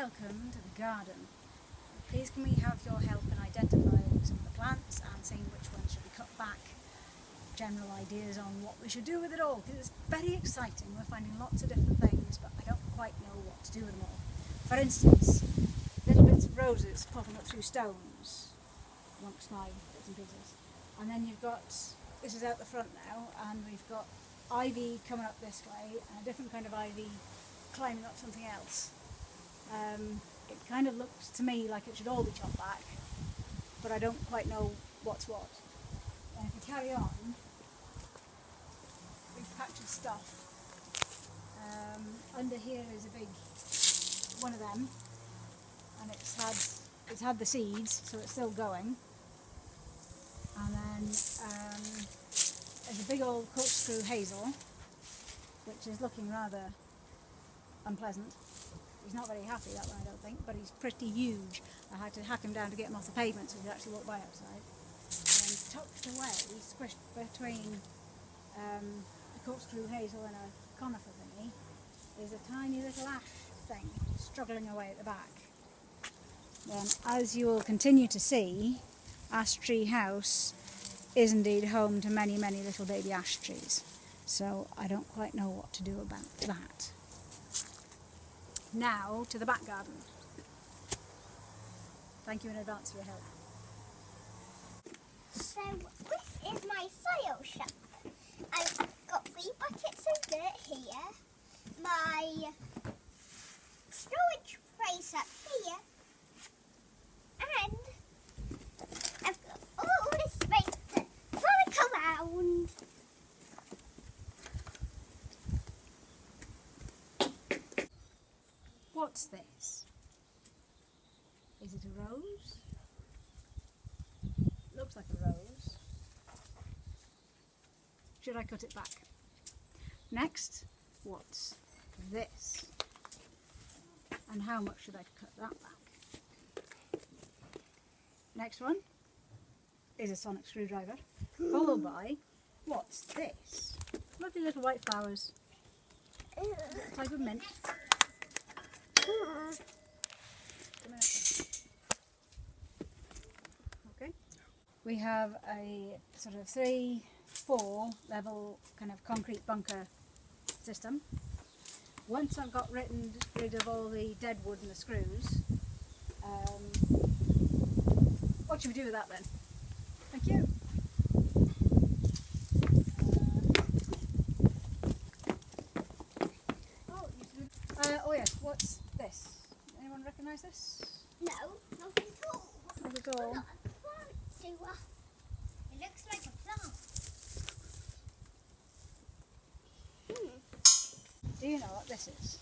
welcome to the garden. Please can we have your help in identifying some of the plants and seeing which ones should be cut back, general ideas on what we should do with it all, because it's very exciting. We're finding lots of different things, but I don't quite know what to do with them all. For instance, little bits of roses popping up through stones amongst my bits and pieces. And then you've got, this is out the front now, and we've got ivy coming up this way, and a different kind of ivy climbing up something else. It kind of looks to me like it should all be chopped back, but I don't quite know what's what. And if you carry on, big patch of stuff. Under here is a big one of them, and it's had the seeds, so it's still going. And then there's a big old corkscrew hazel, which is looking rather unpleasant. He's not very happy, that one, I don't think, but he's pretty huge. I had to hack him down to get him off the pavement so he could actually walk by outside. And then tucked away, squished between the corkscrew hazel and a conifer thingy, is a tiny little ash thing struggling away at the back. Then, as you will continue to see, Ash Tree House is indeed home to many, many little baby ash trees. So I don't quite know what to do about that. Now to the back garden. Thank you in advance for your help. So this is my soil shop. I've got 3 buckets of dirt here, my storage trays up here, and I've got all this space to frolic around. What's this? Is it a rose? Looks like a rose. Should I cut it back? Next, what's this? And how much should I cut that back? Next one is a sonic screwdriver, followed by, what's this? Lovely little white flowers, type of mint. Okay. We have a sort of 3-4 level kind of concrete bunker system. Once I've got rid of all the dead wood and the screws, what should we do with that then? Thank you. Oh yes, what's this? Anyone recognise this? No, not at all. Not at all. Not a plant sewer. It looks like a plant. Do you know what this is?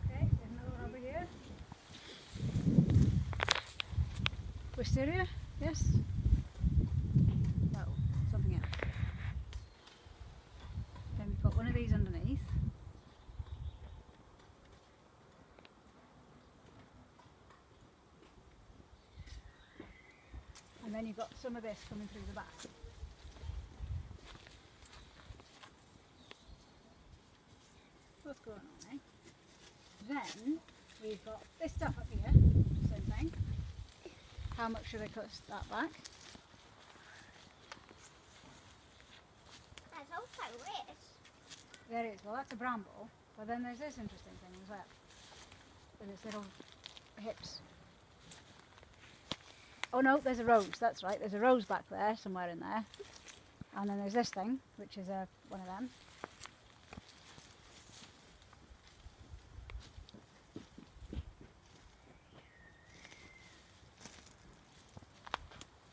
Okay, there's another one over here. Wisteria? Yes? No, something else. Then we put one of these underneath. And then you've got some of this coming through the back. What's going on, eh? Then we've got this stuff up here, same thing. How much should I cut that back? There's also this. There it is. Well, that's a bramble. But then there's this interesting thing as well. With its little hips. Oh no, there's a rose. That's right. There's a rose back there, somewhere in there. And then there's this thing, which is one of them.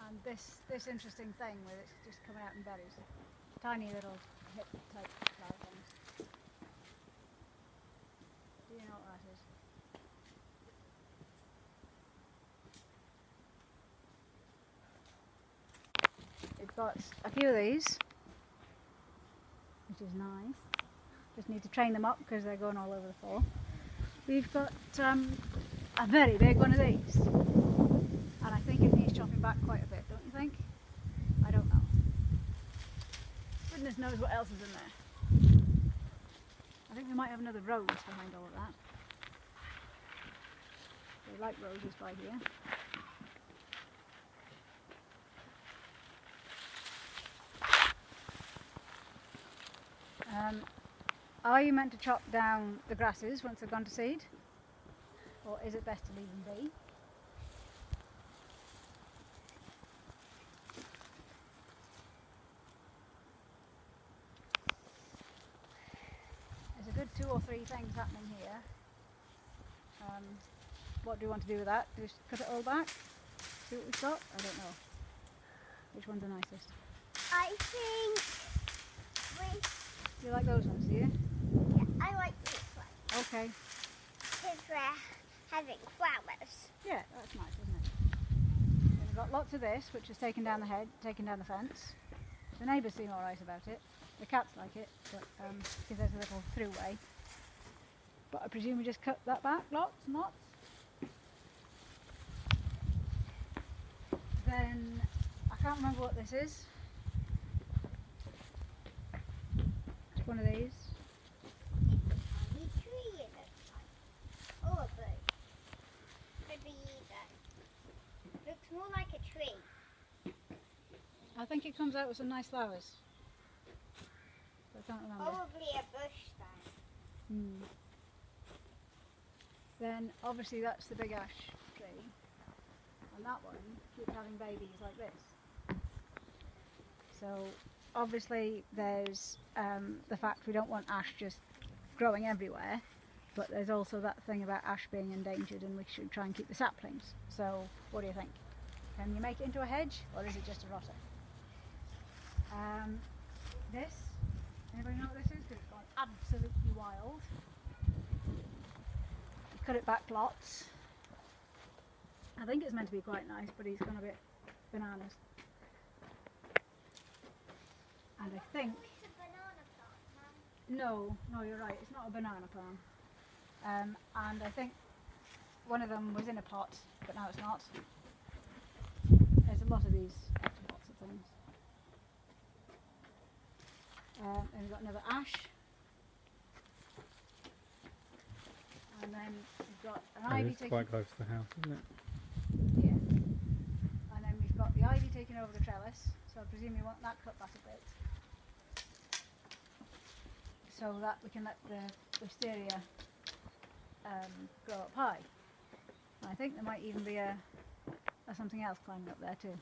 And this interesting thing with it's just coming out in berries. Tiny little hip type flower things. Do you know what that is? We've got a few of these, which is nice. Just need to train them up because they're going all over the floor. We've got a very big one of these. And I think it needs chopping back quite a bit, don't you think? I don't know. Goodness knows what else is in there. I think we might have another rose behind all of that. They like roses by here. Are you meant to chop down the grasses once they've gone to seed? Or is it best to leave them be? There's a good 2 or 3 things happening here. What do we want to do with that? Do we cut it all back? See what we've got? I don't know. Which one's the nicest? I think You like those ones, do you? yeah, I like this one Okay. because we're having flowers. Yeah, that's nice, isn't it? Then we've got lots of this, which is taken down the fence. The neighbours seem alright about it. The cats like it, but because there's a little throughway. But I presume we just cut that back, lots and lots. Then, I can't remember what this is. It's one of these. Tiny tree it looks like. Oh, a bird. Could be either. Looks more like a tree. I think it comes out with some nice flowers. But I can't remember. Probably a bush then. Then obviously that's the big ash tree, and that one keeps having babies like this. So obviously there's the fact we don't want ash just growing everywhere, but there's also that thing about ash being endangered and we should try and keep the saplings. So what do you think? Can you make it into a hedge, or is it just a rotter? This, anybody know what this is? Because it's gone absolutely wild. Cut it back lots. I think it's meant to be quite nice, but he's gone a bit bananas. And I think... It's a banana plant, Mum. No, you're right, it's not a banana plant. And I think one of them was in a pot, but now it's not. There's a lot of these extra pots of things. And we've got another ash. And then we've got an ivy It's taking... quite close to the house, isn't it? Yeah. And then we've got the ivy taking over the trellis, so I presume you want that cut back a bit. So that we can let the wisteria grow up high. And I think there might even be a something else climbing up there too.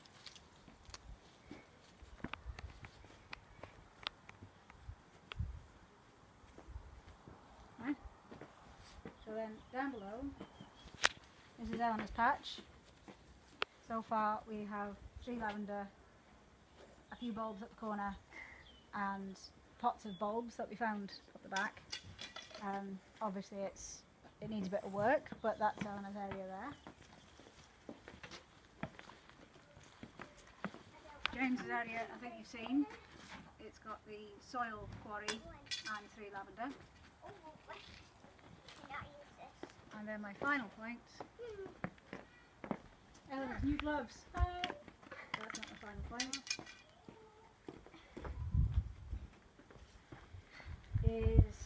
Right. So then down below, this is Eleanor's patch. So far we have 3 lavender, a few bulbs at the corner, and pots of bulbs that we found up the back. Obviously it needs a bit of work, but that's Eleanor's area there. James's area, I think you've seen. It's got the soil quarry and 3 lavender. Oh, can I use this? And then my final point, Eleanor's new gloves. That's not my final point. Is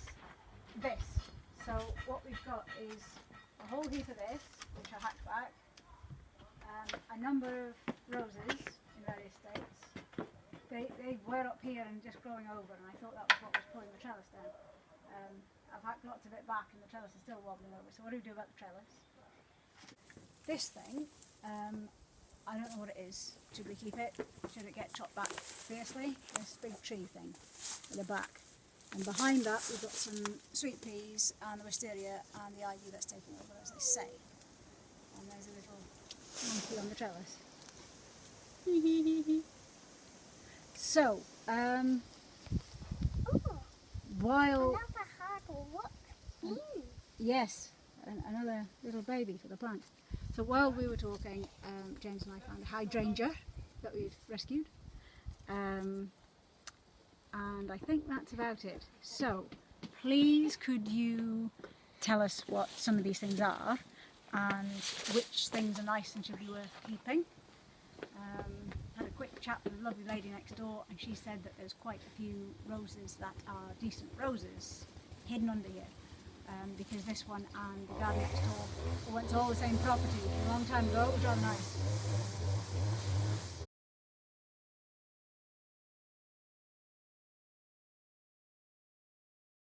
this. So what we've got is a whole heap of this, which I hacked back, a number of roses in various states. They were up here and just growing over, and I thought that was what was pulling the trellis down. I've hacked lots of it back and the trellis is still wobbling over, so what do we do about the trellis? This thing, I don't know what it is. Should we keep it? Should it get chopped back fiercely? This big tree thing at the back. And behind that we've got some sweet peas and the wisteria and the ivy that's taking over, as they say. And there's a little monkey on the trellis. So, Oh, while... another hard look. Yes, another little baby for the plant. So while we were talking, James and I found a hydrangea that we've rescued. And I think that's about it. So please could you tell us what some of these things are, and which things are nice and should be worth keeping. Had a quick chat with a lovely lady next door, and she said that there's quite a few roses that are decent roses hidden under here, because this one and the garden next door went to all the same property a long time ago. It was rather nice.